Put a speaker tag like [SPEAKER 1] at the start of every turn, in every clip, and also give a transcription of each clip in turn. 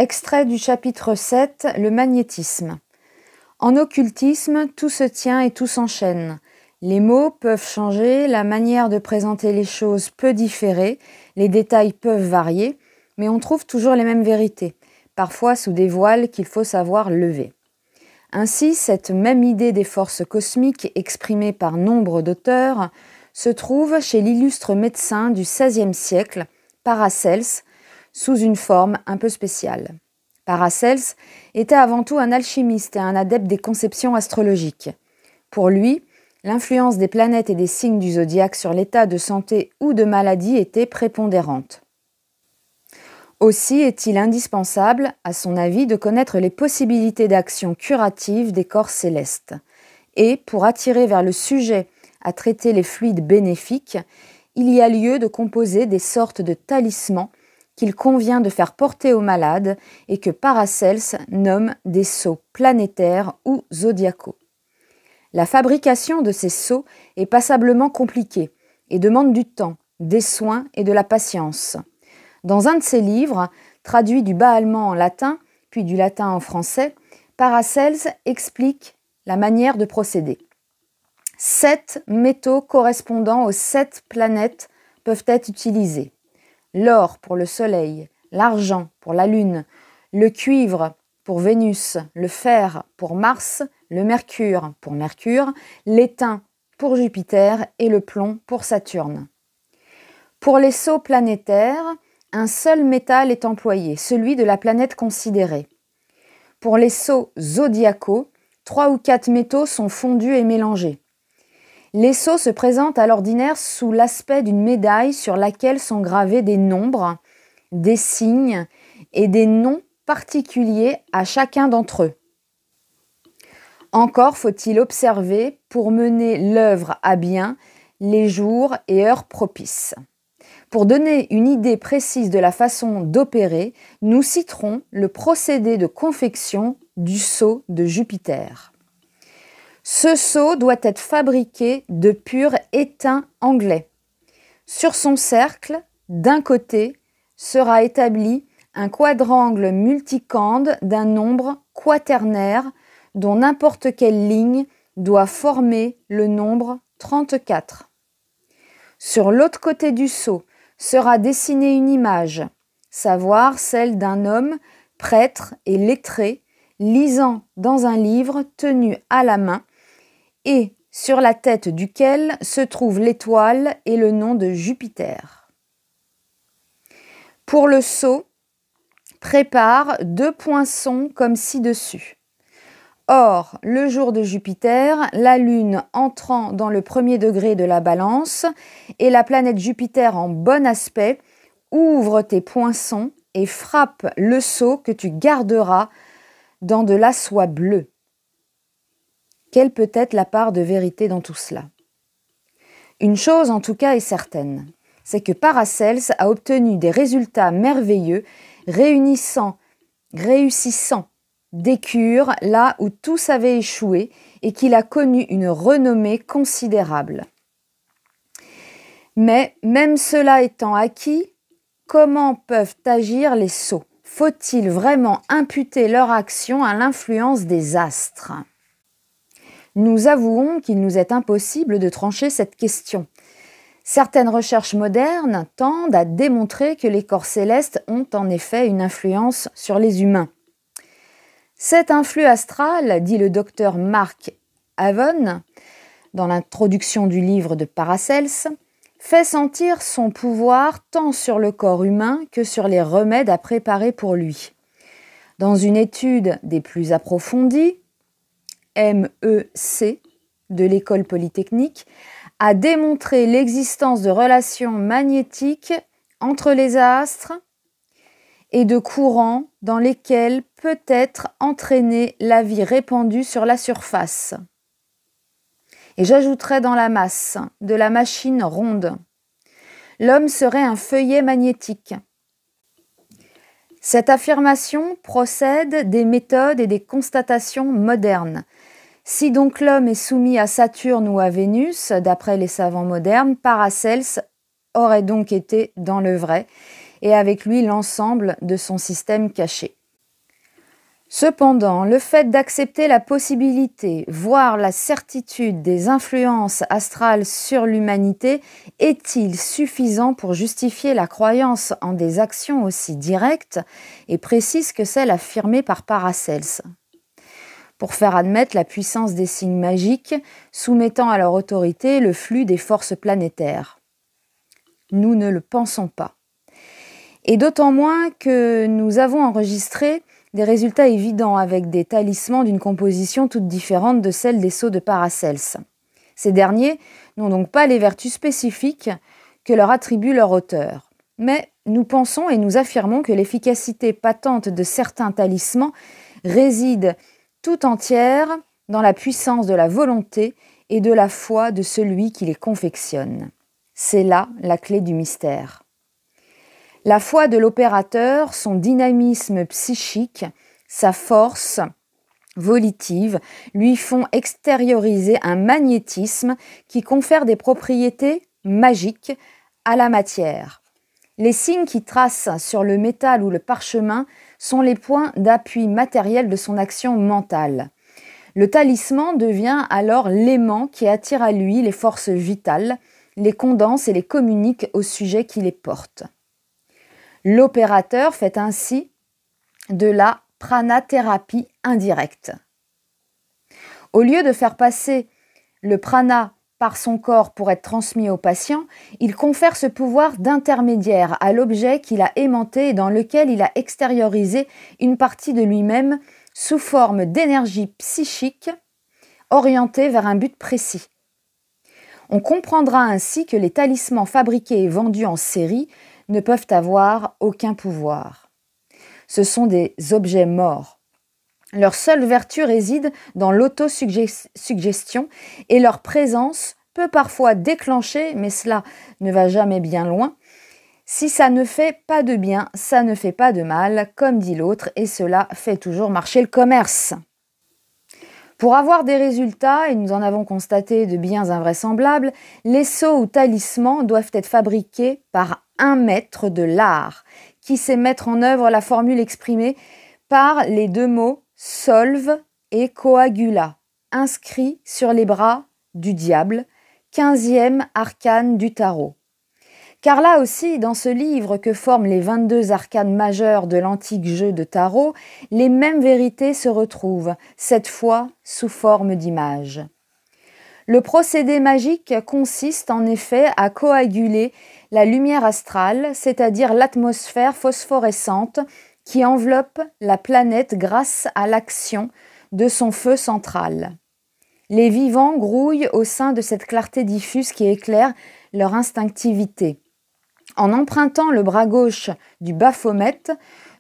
[SPEAKER 1] Extrait du chapitre 7, le magnétisme. En occultisme, tout se tient et tout s'enchaîne. Les mots peuvent changer, la manière de présenter les choses peut différer, les détails peuvent varier, mais on trouve toujours les mêmes vérités, parfois sous des voiles qu'il faut savoir lever. Ainsi, cette même idée des forces cosmiques exprimée par nombre d'auteurs se trouve chez l'illustre médecin du XVIe siècle, Paracelse, sous une forme un peu spéciale. Paracelse était avant tout un alchimiste et un adepte des conceptions astrologiques. Pour lui, l'influence des planètes et des signes du zodiaque sur l'état de santé ou de maladie était prépondérante. Aussi est-il indispensable, à son avis, de connaître les possibilités d'action curative des corps célestes. Et, pour attirer vers le sujet à traiter les fluides bénéfiques, il y a lieu de composer des sortes de talismans qu'il convient de faire porter aux malades et que Paracelse nomme des sceaux planétaires ou zodiacaux. La fabrication de ces sceaux est passablement compliquée et demande du temps, des soins et de la patience. Dans un de ses livres, traduit du bas allemand en latin, puis du latin en français, Paracelse explique la manière de procéder. 7 métaux correspondant aux 7 planètes peuvent être utilisés. L'or pour le Soleil, l'argent pour la Lune, le cuivre pour Vénus, le fer pour Mars, le mercure pour Mercure, l'étain pour Jupiter et le plomb pour Saturne. Pour les sceaux planétaires, un seul métal est employé, celui de la planète considérée. Pour les sceaux zodiacaux, 3 ou 4 métaux sont fondus et mélangés. Les sceaux se présentent à l'ordinaire sous l'aspect d'une médaille sur laquelle sont gravés des nombres, des signes et des noms particuliers à chacun d'entre eux. Encore faut-il observer, pour mener l'œuvre à bien, les jours et heures propices. Pour donner une idée précise de la façon d'opérer, nous citerons le procédé de confection du sceau de Jupiter. Ce sceau doit être fabriqué de pur étain anglais. Sur son cercle, d'un côté, sera établi un quadrangle multicande d'un nombre quaternaire dont n'importe quelle ligne doit former le nombre 34. Sur l'autre côté du sceau sera dessinée une image, savoir celle d'un homme, prêtre et lettré, lisant dans un livre tenu à la main, et sur la tête duquel se trouve l'étoile et le nom de Jupiter. Pour le sceau, prépare 2 poinçons comme ci-dessus. Or, le jour de Jupiter, la Lune entrant dans le 1er degré de la balance et la planète Jupiter en bon aspect, ouvre tes poinçons et frappe le sceau que tu garderas dans de la soie bleue. Quelle peut être la part de vérité dans tout cela? Une chose en tout cas est certaine, c'est que Paracelse a obtenu des résultats merveilleux, réussissant des cures là où tous avaient échoué et qu'il a connu une renommée considérable. Mais même cela étant acquis, comment peuvent agir les sceaux? Faut-il vraiment imputer leur action à l'influence des astres? Nous avouons qu'il nous est impossible de trancher cette question. Certaines recherches modernes tendent à démontrer que les corps célestes ont en effet une influence sur les humains. Cet influx astral, dit le docteur Mark Avon, dans l'introduction du livre de Paracelse, fait sentir son pouvoir tant sur le corps humain que sur les remèdes à préparer pour lui. Dans une étude des plus approfondies, MEC de l'École polytechnique a démontré l'existence de relations magnétiques entre les astres et de courants dans lesquels peut être entraînée la vie répandue sur la surface. Et j'ajouterai dans la masse de la machine ronde. L'homme serait un feuillet magnétique. Cette affirmation procède des méthodes et des constatations modernes. Si donc l'homme est soumis à Saturne ou à Vénus, d'après les savants modernes, Paracelse aurait donc été dans le vrai, et avec lui l'ensemble de son système caché. Cependant, le fait d'accepter la possibilité, voire la certitude des influences astrales sur l'humanité est-il suffisant pour justifier la croyance en des actions aussi directes et précises que celles affirmées par Paracelse ? Pour faire admettre la puissance des signes magiques, soumettant à leur autorité le flux des forces planétaires. Nous ne le pensons pas. Et d'autant moins que nous avons enregistré des résultats évidents avec des talismans d'une composition toute différente de celle des sceaux de Paracelse. Ces derniers n'ont donc pas les vertus spécifiques que leur attribue leur auteur. Mais nous pensons et nous affirmons que l'efficacité patente de certains talismans réside tout entière dans la puissance de la volonté et de la foi de celui qui les confectionne. C'est là la clé du mystère. La foi de l'opérateur, son dynamisme psychique, sa force volitive lui font extérioriser un magnétisme qui confère des propriétés magiques à la matière. Les signes qui tracent sur le métal ou le parchemin sont les points d'appui matériel de son action mentale. Le talisman devient alors l'aimant qui attire à lui les forces vitales, les condense et les communique au sujet qui les porte. L'opérateur fait ainsi de la pranathérapie indirecte. Au lieu de faire passer le prana par son corps pour être transmis au patient, il confère ce pouvoir d'intermédiaire à l'objet qu'il a aimanté et dans lequel il a extériorisé une partie de lui-même sous forme d'énergie psychique orientée vers un but précis. On comprendra ainsi que les talismans fabriqués et vendus en série ne peuvent avoir aucun pouvoir. Ce sont des objets morts. Leur seule vertu réside dans l'autosuggestion et leur présence peut parfois déclencher, mais cela ne va jamais bien loin. Si ça ne fait pas de bien, ça ne fait pas de mal, comme dit l'autre, et cela fait toujours marcher le commerce. Pour avoir des résultats, et nous en avons constaté de biens invraisemblables, les sceaux ou talismans doivent être fabriqués par un maître de l'art, qui sait mettre en œuvre la formule exprimée par les deux mots « solve » et « coagula », inscrits sur les bras du diable, 15e arcane du tarot. Car là aussi, dans ce livre que forment les 22 arcanes majeures de l'antique jeu de tarot, les mêmes vérités se retrouvent, cette fois sous forme d'images. Le procédé magique consiste en effet à coaguler la lumière astrale, c'est-à-dire l'atmosphère phosphorescente qui enveloppe la planète grâce à l'action de son feu central. Les vivants grouillent au sein de cette clarté diffuse qui éclaire leur instinctivité. En empruntant le bras gauche du Baphomet,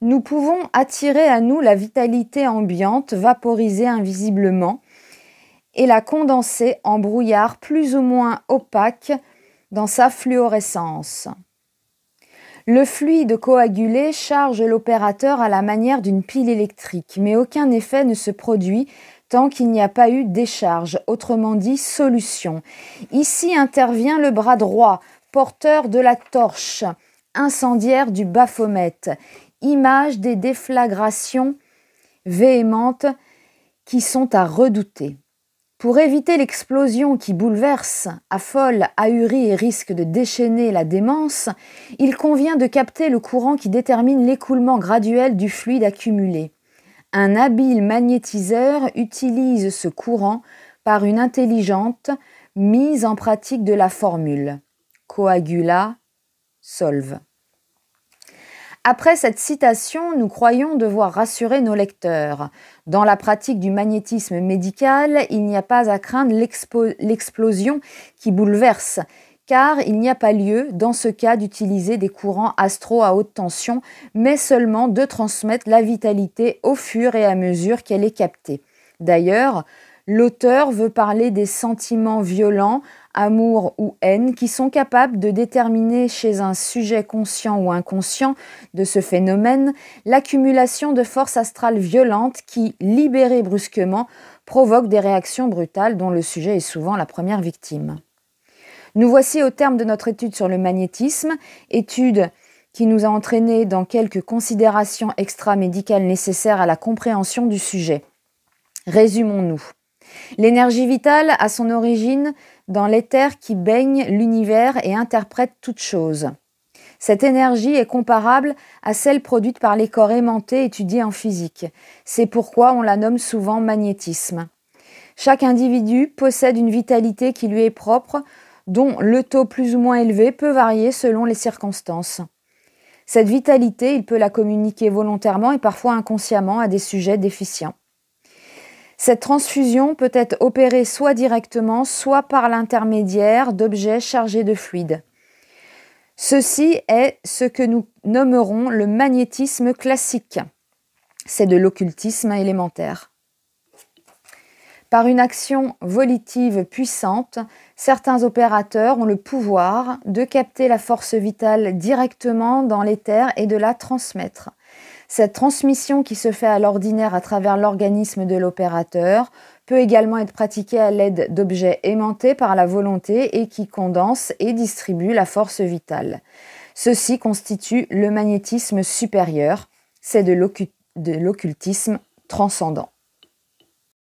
[SPEAKER 1] nous pouvons attirer à nous la vitalité ambiante vaporisée invisiblement et la condenser en brouillard plus ou moins opaque dans sa fluorescence. Le fluide coagulé charge l'opérateur à la manière d'une pile électrique, mais aucun effet ne se produit tant qu'il n'y a pas eu décharge, autrement dit solution. Ici intervient le bras droit, porteur de la torche incendiaire du Baphomet, image des déflagrations véhémentes qui sont à redouter. Pour éviter l'explosion qui bouleverse, affole, ahurit et risque de déchaîner la démence, il convient de capter le courant qui détermine l'écoulement graduel du fluide accumulé. Un habile magnétiseur utilise ce courant par une intelligente mise en pratique de la formule coagula, solve. Après cette citation, nous croyons devoir rassurer nos lecteurs. Dans la pratique du magnétisme médical, il n'y a pas à craindre l'explosion qui bouleverse, car il n'y a pas lieu, dans ce cas, d'utiliser des courants astro à haute tension, mais seulement de transmettre la vitalité au fur et à mesure qu'elle est captée. D'ailleurs, l'auteur veut parler des sentiments violents, amour ou haine, qui sont capables de déterminer chez un sujet conscient ou inconscient de ce phénomène l'accumulation de forces astrales violentes qui, libérées brusquement, provoquent des réactions brutales dont le sujet est souvent la première victime. Nous voici au terme de notre étude sur le magnétisme, étude qui nous a entraînés dans quelques considérations extra-médicales nécessaires à la compréhension du sujet. Résumons-nous. L'énergie vitale a son origine dans l'éther qui baigne l'univers et interprète toute chose. Cette énergie est comparable à celle produite par les corps aimantés étudiés en physique. C'est pourquoi on la nomme souvent magnétisme. Chaque individu possède une vitalité qui lui est propre, dont le taux plus ou moins élevé peut varier selon les circonstances. Cette vitalité, il peut la communiquer volontairement et parfois inconsciemment à des sujets déficients. Cette transfusion peut être opérée soit directement, soit par l'intermédiaire d'objets chargés de fluide. Ceci est ce que nous nommerons le magnétisme classique. C'est de l'occultisme élémentaire. Par une action volitive puissante, certains opérateurs ont le pouvoir de capter la force vitale directement dans l'éther et de la transmettre. Cette transmission qui se fait à l'ordinaire à travers l'organisme de l'opérateur peut également être pratiquée à l'aide d'objets aimantés par la volonté et qui condensent et distribuent la force vitale. Ceci constitue le magnétisme supérieur, c'est de l'occultisme transcendant.